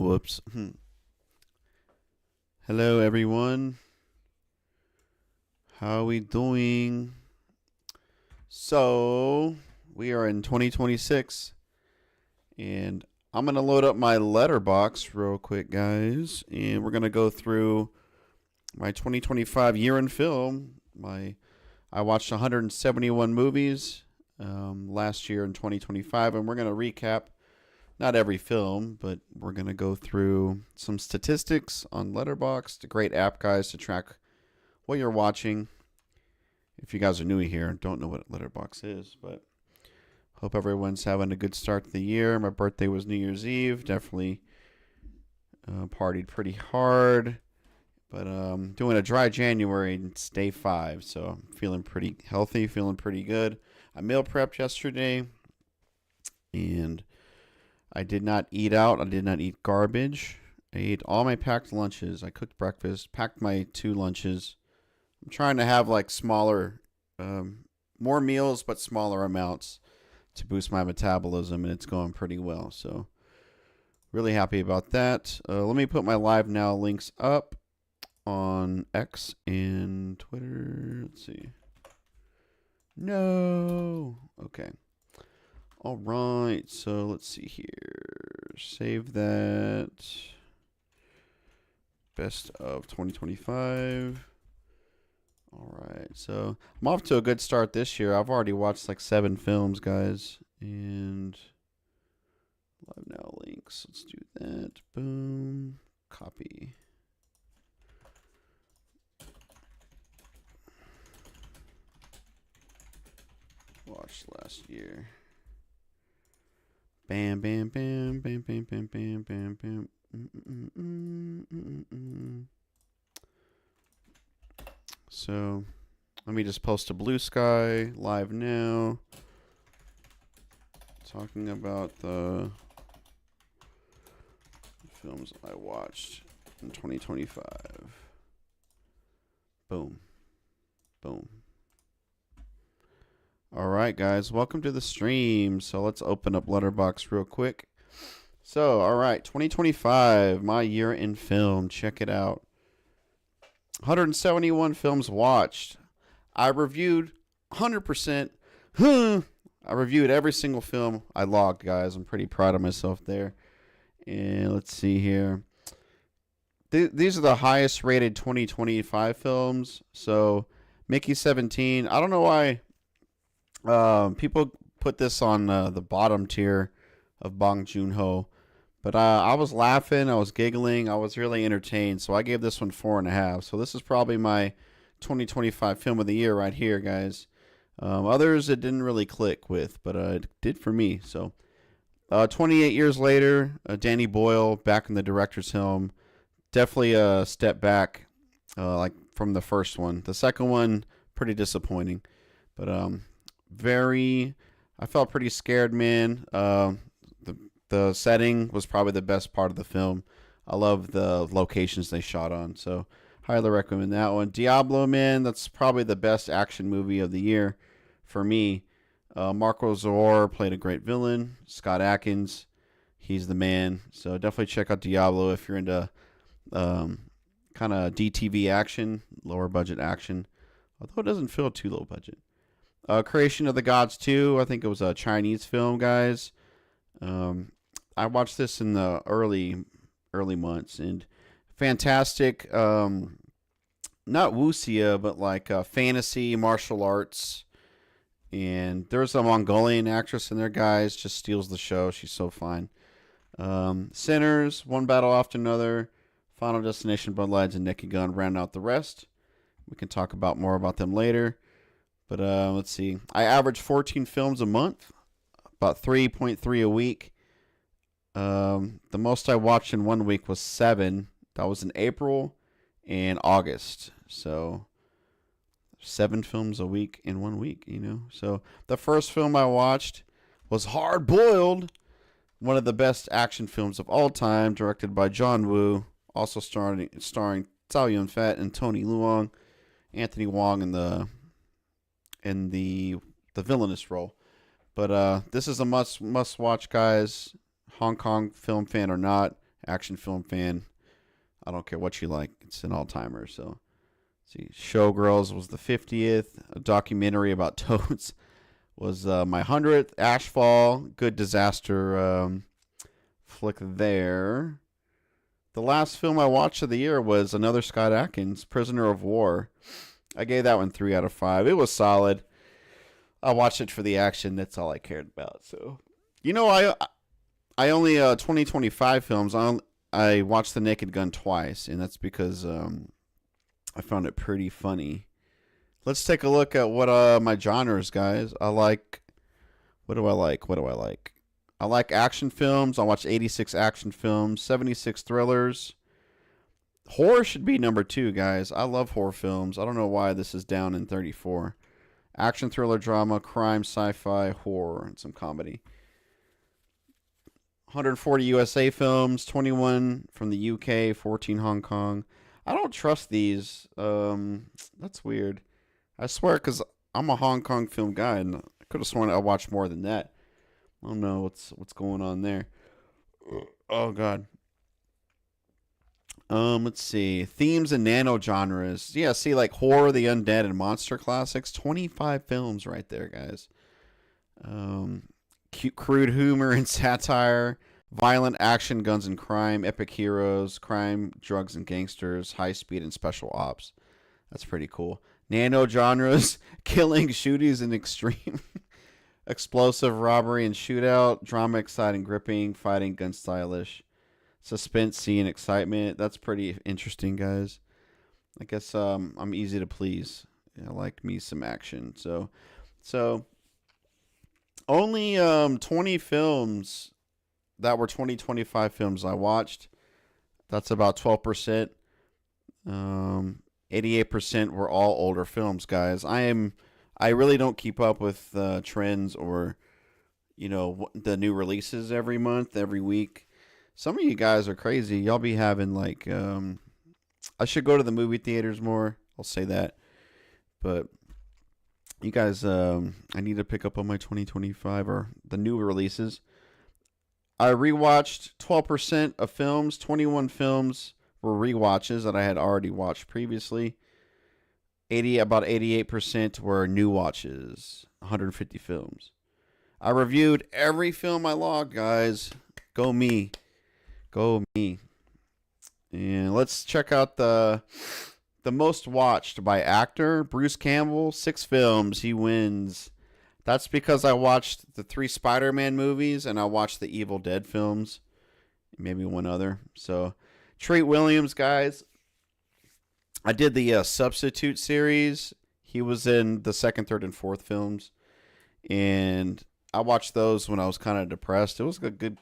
Whoops. Hello, everyone. How are we doing? So, we are in 2026, and I'm going to load up my letterbox real quick, guys, and we're going to go through my 2025 year in film. I watched 171 movies last year in 2025, and we're going to recap not every film, but we're going to go through some statistics on Letterboxd, a great app, guys, to track what you're watching. If you guys are new here and don't know what Letterboxd is, but hope everyone's having a good start to the year. My birthday was New Year's Eve. Definitely partied pretty hard, but doing a dry January. It's day 5, so I'm feeling pretty healthy, feeling pretty good. I meal prepped yesterday, and I did not eat out. I did not eat garbage. I ate all my packed lunches. I cooked breakfast, packed my 2 lunches. I'm trying to have like smaller, more meals, but smaller amounts to boost my metabolism, and it's going pretty well. So, really happy about that. Let me put my Live Now links up on X and Twitter. Let's see. No. Okay. All right, so let's see here. Save that. Best of 2025. All right, so I'm off to a good start this year. I've already watched like 7 films, guys. And Live Now links. Let's do that. Boom. Copy. Watched last year. Bam, bam, bam, bam, bam, bam, bam, bam, bam. So, let me just post a Blue Sky Live Now. Talking about the films I watched in 2025. Boom. Boom. All right, guys, welcome to the stream. So let's open up Letterboxd real quick. So, all right, 2025, my year in film. Check it out. 171 films watched. I reviewed 100%. I reviewed every single film I logged, guys. I'm pretty proud of myself there. And let's see here. These are the highest rated 2025 films. So, Mickey 17. I don't know why people put this on the bottom tier of Bong Joon-ho, but I was laughing, I was giggling, I was really entertained, so I gave this one 4.5. So this is probably my 2025 film of the year right here, guys. Others it didn't really click with, but it did for me. So 28 years later, Danny Boyle back in the director's helm. Definitely a step back, like from the first one. The second one, pretty disappointing, but I felt pretty scared, man. The setting was probably the best part of the film. I love the locations they shot on, so highly recommend that one. Diablo, man, that's probably the best action movie of the year for me. Marco Zor played a great villain. Scott Adkins, he's the man. So definitely check out Diablo if you're into kind of DTV action, lower budget action, although it doesn't feel too low budget. Creation of the Gods 2, I think it was a Chinese film, guys. I watched this in the early months, and fantastic, not wuxia, but like fantasy, martial arts. And there's a Mongolian actress in there, guys, just steals the show. She's so fine. Sinners, One Battle After Another, Final Destination, Bloodlines, and Naked Gun round out the rest. We can talk about more about them later. But let's see. I average 14 films a month, about 3.3 a week. The most I watched in 1 week was 7. That was in April and August. So 7 films a week in 1 week, you know. So the first film I watched was Hard Boiled, one of the best action films of all time, directed by John Woo, also starring Chow Yun-fat and Tony Leung, Anthony Wong in the villainous role. But this is a must watch, guys. Hong Kong film fan or not, action film fan. I don't care what you like. It's an all-timer. So, see, Showgirls was the 50th. A documentary about toads was my 100th. Ashfall, good disaster flick there. The last film I watched of the year was another Scott Adkins, Prisoner of War. I gave that one 3 out of 5. It was solid. I watched it for the action. That's all I cared about. So, I only 2025 films. I watched The Naked Gun twice, and that's because I found it pretty funny. Let's take a look at what my genres, guys. I like. What do I like? I like action films. I watch 86 action films, 76 thrillers. Horror should be number 2, guys. I love horror films. I don't know why this is down in 34. Action, thriller, drama, crime, sci-fi, horror, and some comedy. 140 USA films, 21 from the UK, 14 Hong Kong. I don't trust these. That's weird. I swear, because I'm a Hong Kong film guy, and I could have sworn I watched more than that. I don't know what's going on there. Oh, God. Let's see. Themes and nano genres. Yeah, see, like horror, the undead, and monster classics. 25 films right there, guys. Cute, crude humor and satire. Violent action, guns and crime. Epic heroes. Crime, drugs and gangsters. High speed and special ops. That's pretty cool. Nano genres. Killing, shootings, and extreme. Explosive, robbery, and shootout. Drama, exciting, gripping. Fighting, gun stylish. Suspense, scene, excitement. That's pretty interesting, guys. I guess I'm easy to please. I like me some action. So only 20 films that were 2025 films I watched. That's about 12%. 88% were all older films, guys. I really don't keep up with trends or the new releases every month, every week. Some of you guys are crazy. Y'all be having like, I should go to the movie theaters more. I'll say that. But you guys, I need to pick up on my 2025 or the new releases. I rewatched 12% of films. 21 films were rewatches that I had already watched previously. About 88% were new watches. 150 films. I reviewed every film I logged, guys. Go me. Go me. And let's check out the most watched by actor. Bruce Campbell, 6 films. He wins. That's because I watched the 3 Spider-Man movies and I watched the Evil Dead films. Maybe one other. So, Treat Williams, guys. I did the Substitute series. He was in the 2nd, 3rd, and 4th films. And I watched those when I was kind of depressed. It was a good.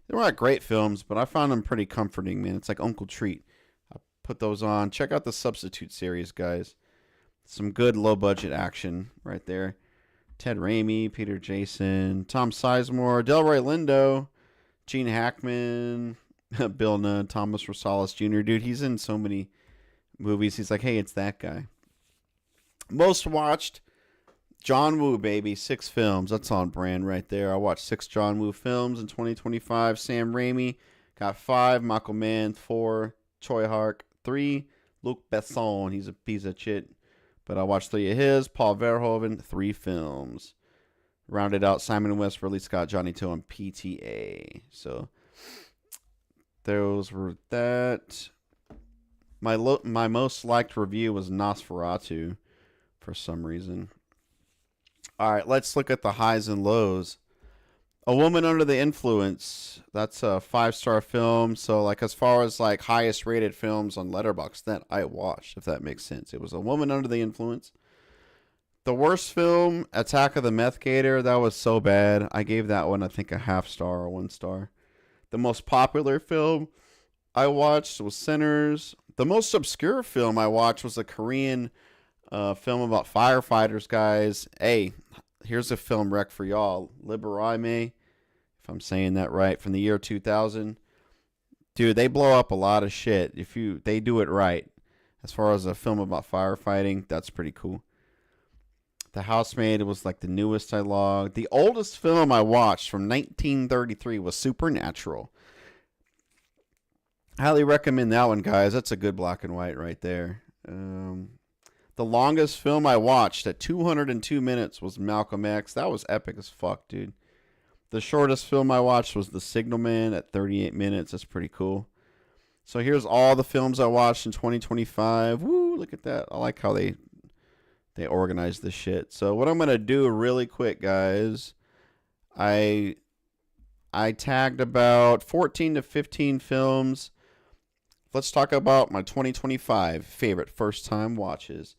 They were not great films, but I found them pretty comforting, man. It's like Uncle Treat. I put those on. Check out the Substitute series, guys. Some good low-budget action right there. Ted Raimi, Peter Jason, Tom Sizemore, Delroy Lindo, Gene Hackman, Bill Nunn, Thomas Rosales Jr. Dude, he's in so many movies. He's like, hey, it's that guy. Most watched, John Woo, baby. 6 films. That's on brand right there. I watched 6 John Woo films in 2025. Sam Raimi got 5. Michael Mann, 4. Choi Hark, 3. Luc Besson, he's a piece of shit. But I watched 3 of his. Paul Verhoeven, 3 films. Rounded out Simon West, Ridley Scott, Johnny To, and PTA. So those were that. My most liked review was Nosferatu for some reason. All right, let's look at the highs and lows. A Woman Under the Influence. That's a 5-star film. So, like, as far as like highest rated films on Letterboxd that I watched, if that makes sense, it was A Woman Under the Influence. The worst film, Attack of the Meth Gator. That was so bad. I gave that one, I think, a 0.5 star or 1 star. The most popular film I watched was Sinners. The most obscure film I watched was a Korean film about firefighters, guys. Hey, here's a film rec for y'all. Liberaime, if I'm saying that right, from the year 2000. Dude, they blow up a lot of shit. They do it right. As far as a film about firefighting, that's pretty cool. The Housemaid was like the newest I logged. The oldest film I watched from 1933 was Supernatural. Highly recommend that one, guys. That's a good black and white right there. The longest film I watched at 202 minutes was Malcolm X. That was epic as fuck, dude. The shortest film I watched was The Signalman at 38 minutes. That's pretty cool. So here's all the films I watched in 2025. Woo, look at that. I like how they organize this shit. So what I'm going to do really quick, guys, I tagged about 14 to 15 films. Let's talk about my 2025 favorite first-time watches.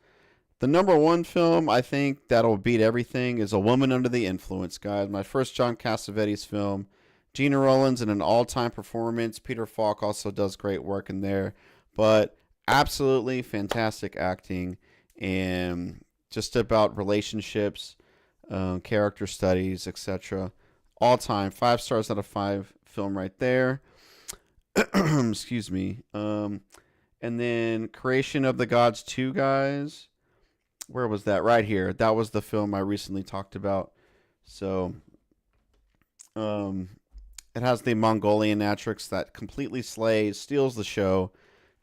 The number one film I think that'll beat everything is A Woman Under the Influence, guys. My first John Cassavetes film. Gina Rollins in an all-time performance. Peter Falk also does great work in there. But absolutely fantastic acting and just about relationships, character studies, etc. All-time, 5 stars out of 5 film right there. Excuse me. And then Creation of the Gods 2, guys. Where was that? Right here. That was the film I recently talked about. So, it has the Mongolian Atrix that completely slays, steals the show,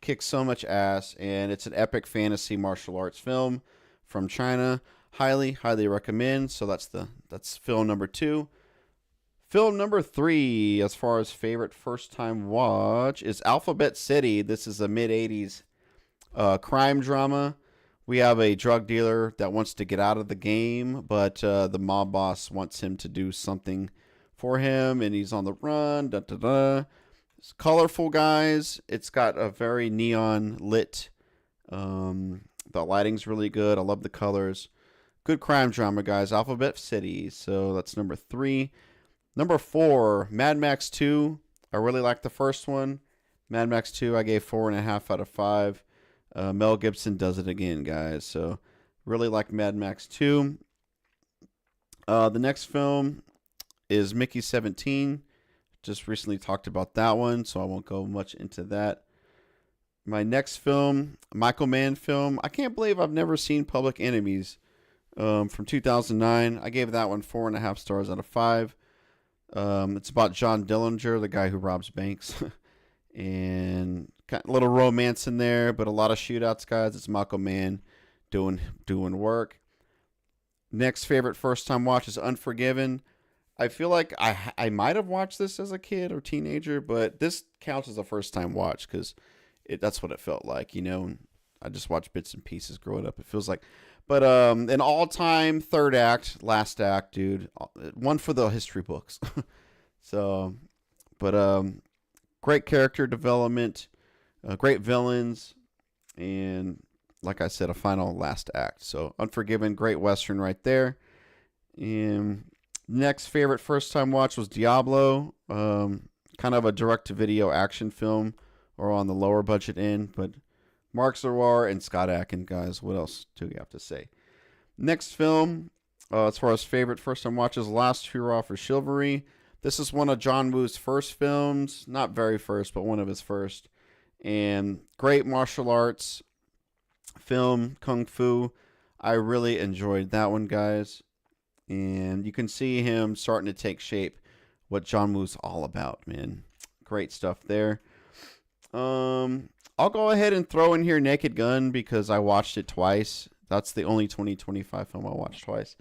kicks so much ass, and it's an epic fantasy martial arts film from China. Highly, highly recommend. So that's film number 2. Film number 3, as far as favorite first-time watch, is Alphabet City. This is a mid-'80s crime drama. We have a drug dealer that wants to get out of the game, but the mob boss wants him to do something for him, and he's on the run. Da, da, da. It's colorful, guys. It's got a very neon lit. The lighting's really good. I love the colors. Good crime drama, guys. Alphabet City. So that's number 3. Number 4, Mad Max 2. I really like the first one. Mad Max 2, I gave 4.5 out of 5. Mel Gibson does it again, guys. So really like Mad Max 2. The next film is Mickey 17. Just recently talked about that one, so I won't go much into that. My next film, Michael Mann film. I can't believe I've never seen Public Enemies from 2009. I gave that one 4.5 stars out of 5. It's about John Dillinger, the guy who robs banks. And got a little romance in there, but a lot of shootouts, guys. It's Michael Mann doing work. Next favorite first time watch is Unforgiven. I feel like I might have watched this as a kid or teenager, but this counts as a first time watch because that's what it felt like, you know. I just watched bits and pieces growing up. It feels like, but an all time third act, last act, dude. One for the history books. So, but great character development, great villains, and like I said, a final last act. So Unforgiven, great Western right there. And next favorite first time watch was Diablo. Kind of a direct to video action film or on the lower budget end, but Mark Zerwar and Scott Adkin, guys. What else do we have to say? Next film, as far as favorite first time watches, Last Hurrah for Chivalry. This is one of John Woo's first films. Not very first, but one of his first. And great martial arts film, Kung Fu. I really enjoyed that one, guys. And you can see him starting to take shape, what John Woo's all about, man. Great stuff there. I'll go ahead and throw in here Naked Gun because I watched it twice. That's the only 2025 film I watched twice.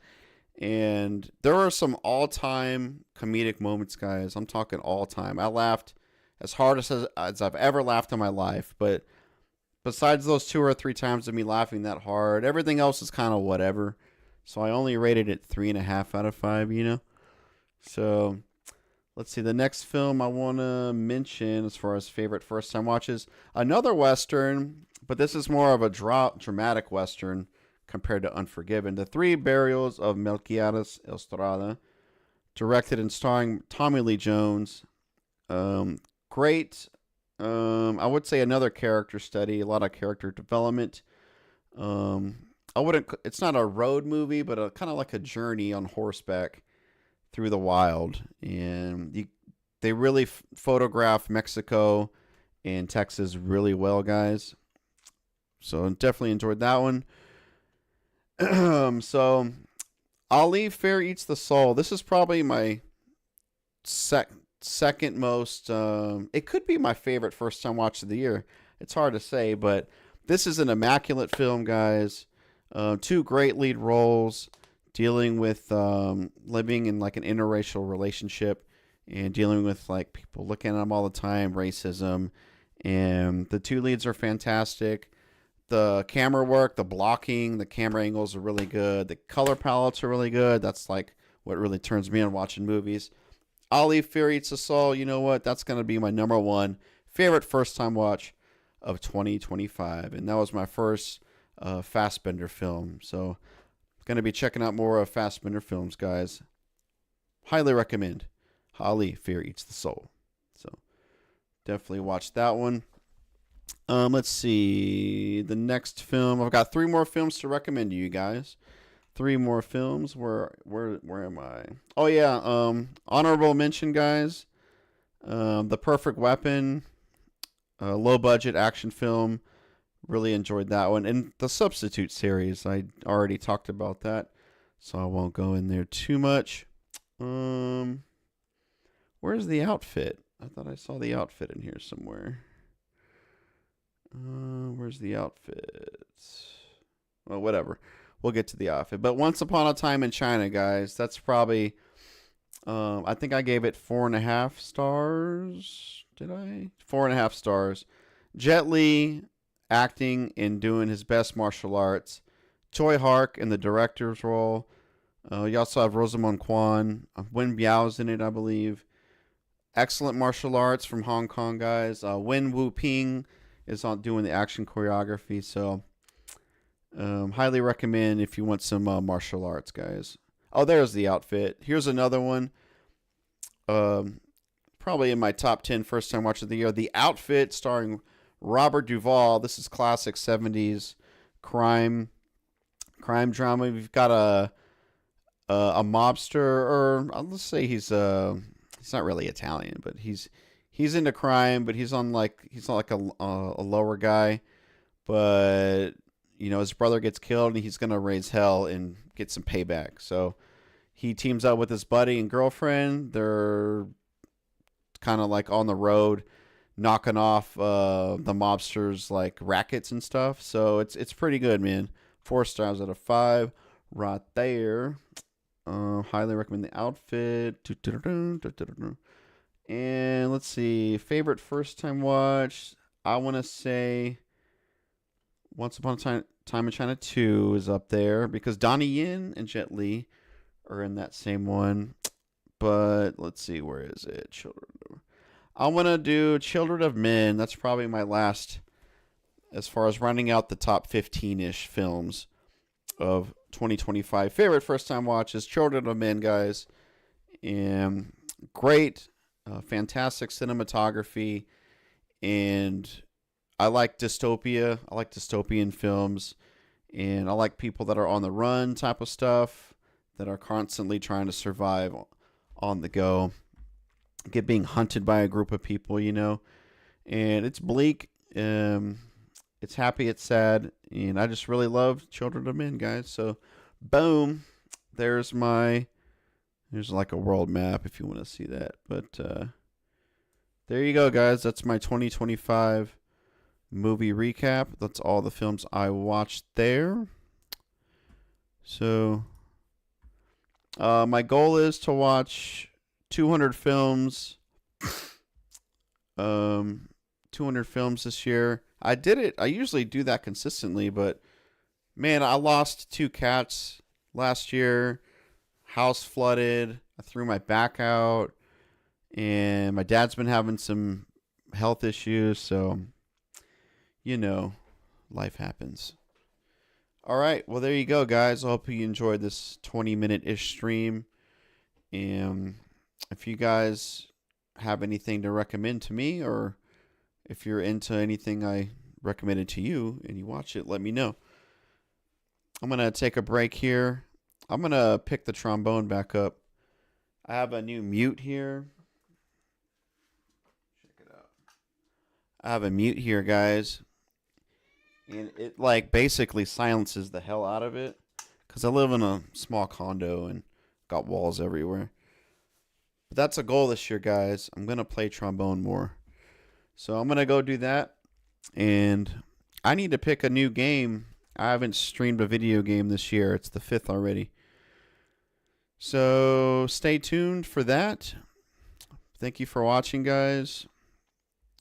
And there are some all-time comedic moments, guys. I'm talking all-time. I laughed as hard as I've ever laughed in my life. But besides those 2 or 3 times of me laughing that hard, everything else is kind of whatever. So I only rated it 3.5 out of 5, you know. So let's see. The next film I want to mention as far as favorite first-time watches, another Western, but this is more of a dramatic Western compared to Unforgiven. The Three Burials of Melquiades Estrada, directed and starring Tommy Lee Jones. Great. I would say another character study, a lot of character development. It's not a road movie, but kind of like a journey on horseback through the wild. And they really photograph Mexico and Texas really well, guys. So definitely enjoyed that one. So Ali Fair Eats the Soul. This is probably my second most. It could be my favorite first time watch of the year. It's hard to say, but this is an immaculate film, guys. Two great lead roles, dealing with living in like an interracial relationship, and dealing with like people looking at them all the time, racism, and the two leads are fantastic. The camera work, the blocking, the camera angles are really good. The color palettes are really good. That's like what really turns me on watching movies. Ali Fear Eats the Soul, you know what? That's going to be my number one favorite first time watch of 2025. And that was my first Fassbender film. So, going to be checking out more of Fassbender films, guys. Highly recommend Ali Fear Eats the Soul. So, definitely watch that one. Let's see. The next film. I've got 3 more films to recommend to you guys. 3 more films. Where am I? Oh yeah. Honorable mention, guys. The Perfect Weapon. Low budget action film. Really enjoyed that one. And the Substitute series. I already talked about that, so I won't go in there too much. Where's the outfit? I thought I saw the outfit in here somewhere. Where's the outfit? Well, whatever. We'll get to the outfit. But Once Upon a Time in China, guys, that's probably, I think I gave it 4.5 stars. Did I? 4.5 stars. Jet Li acting and doing his best martial arts. Choi Hark in the director's role. You also have Rosamund Kwan. Wen Biao's in it, I believe. Excellent martial arts from Hong Kong, guys. Wen Wu Ping is on doing the action choreography, so highly recommend if you want some martial arts, guys. Oh, there's the outfit. Here's another one. Probably in my top 10 first time watch of the year. The Outfit, starring Robert Duvall. This is classic 70s crime drama. We've got a mobster, or let's say he's not really Italian, but he's into crime, but he's not like a lower guy, but his brother gets killed and he's gonna raise hell and get some payback. So he teams up with his buddy and girlfriend. They're kind of like on the road, knocking off the mobsters like rackets and stuff. So it's pretty good, man. 4 stars out of 5, right there. Highly recommend The Outfit. And let's see, favorite first time watch. I want to say Once Upon a Time in China 2 is up there because Donnie Yen and Jet Li are in that same one. But let's see, where is it? I want to do Children of Men. That's probably my last, as far as running out the top 15-ish films of 2025. Favorite first time watches, Children of Men, guys. And great, fantastic cinematography. And I like dystopia. I like dystopian films. And I like people that are on the run type of stuff, that are constantly trying to survive on the go, get being hunted by a group of people, and it's bleak, it's happy, it's sad, and I just really love Children of Men, guys. So boom, there's like a world map if you want to see that, but there you go, guys. That's my 2025 movie recap. That's all the films I watched there. So my goal is to watch 200 films. 200 films this year. I did it. I usually do that consistently, but man, I lost 2 cats last year. House flooded. I threw my back out, and my dad's been having some health issues, so life happens. All right, well, there you go, guys. I hope you enjoyed this 20-minute-ish stream. And if you guys have anything to recommend to me, or if you're into anything I recommended to you and you watch it, let me know. I'm going to take a break here. I'm going to pick the trombone back up. I have a new mute here. Check it out. I have a mute here, guys. And it basically silences the hell out of it, because I live in a small condo and got walls everywhere. But that's a goal this year, guys. I'm going to play trombone more. So I'm going to go do that. And I need to pick a new game. I haven't streamed a video game this year. It's the 5th already. So stay tuned for that. Thank you for watching, guys.